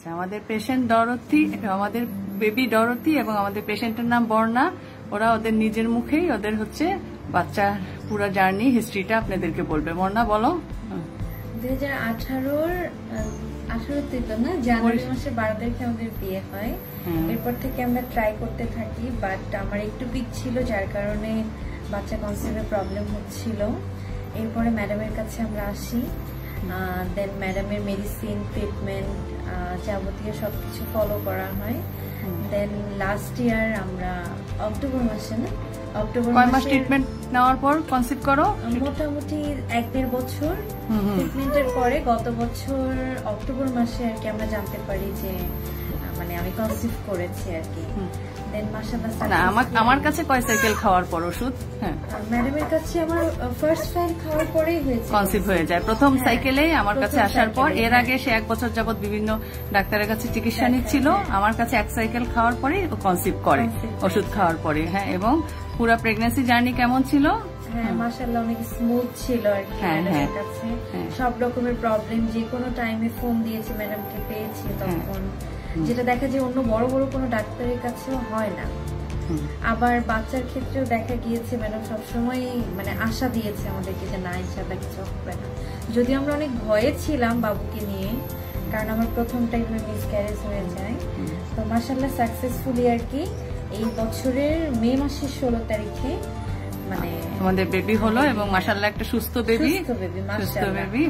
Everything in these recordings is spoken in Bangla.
আচ্ছা, আমাদের পেশেন্ট ডরথি, আমাদের বেবি ডরথি এবং আমাদের পেশেন্টের নাম বর্ণা। ওরা ওদের নিজের মুখেই ওদের হচ্ছে বাচ্চার পুরো জার্নি হিস্ট্রিটা আপনাদেরকে বলবে। বর্ণা বলো। 2018 তো না, জানুয়ারি মাসে 12 তারিখে আমাদের বিয়ে হয়। এরপর থেকে আমরা ট্রাই করতে থাকি, বাট আমার একটু উইক ছিল, যার কারণে বাচ্চা কনসিভের প্রবলেম হচ্ছিল। এরপরে ম্যাডামের কাছে আমরা আসি, দেন ম্যাডামের মেডিসিন, ট্রিটমেন্ট, যাবতীয় সবকিছু ফলো করা হয়। দেন লাস্ট ইয়ার আমরা অক্টোবর মাসে ট্রিটমেন্ট নেওয়ার পর কনসিভ করো। মোটামুটি 1-1.5 বছর ট্রিটমেন্টের পরে গত বছর অক্টোবর মাসে আর কি আমরা জানতে পারি যে মানে আমি কনসিভ করেছি আর কি। দেন মাশাআল্লাহ আমার কাছে কয় সাইকেল খাওয়ার পর ওষুধ? হ্যাঁ, ম্যাডামের কাছে আমার ফার্স্ট সাইকেল খাওয়ার পরেই হয়েছে, কনসিভ হয়ে যায় প্রথম সাইকেলেই আমার কাছে আসার পর। এর আগে সে 1 বছর যাবত বিভিন্ন ডাক্তারের কাছে চিকিৎসা নিচ্ছিল, আমার কাছে 1 সাইকেল খাওয়ার পরেই কনসিভ করে ওষুধ খাওয়ার পরে। হ্যাঁ, এবং পুরো প্রেগন্যান্সি জার্নি কেমন ছিল? হ্যাঁ, মাশাআল্লাহ অনেক স্মুথ ছিল আর কি। ম্যাডামের কাছে সব রকমের প্রবলেম যে কোনো টাইমে ফোন দিয়েছি, ম্যাডামকে পেয়েছি তখন, যেটা দেখা যায় অন্য বড় বড় কোনো ডাক্তারের কাছেও হয় না। আবার বাচ্চার ক্ষেত্রেও দেখা গিয়েছে ম্যাডাম সবসময় মানে আশা দিয়েছে আমাদেরকে যে না, ইনশাআল্লাহ কিছু হবে না। যদি আমরা অনেক ভয়ে ছিলাম বাবুকে নিয়ে, কারণ আমার প্রথম টাইমে মিসক্যারেজ হয়ে যায়। তো মাশাআল্লাহ সাকসেসফুলি আর কি এই বছরের মে মাসের 16 তারিখে মানে আমাদের বেবি হলো, এবং মাশাআল্লাহ একটা সুস্থ বেবি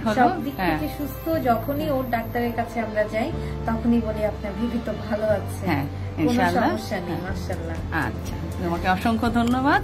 হলো। সব দিক থেকে সুস্থ। যখনই ওর ডাক্তারের কাছে আমরা যাই তখনই বলি আপনার বেবি তো ভালো আছে, হ্যাঁ কোনো ইনশাআল্লাহ, সমস্যা নেই, মাশাআল্লাহ। আচ্ছা, তোমাকে অসংখ্য ধন্যবাদ।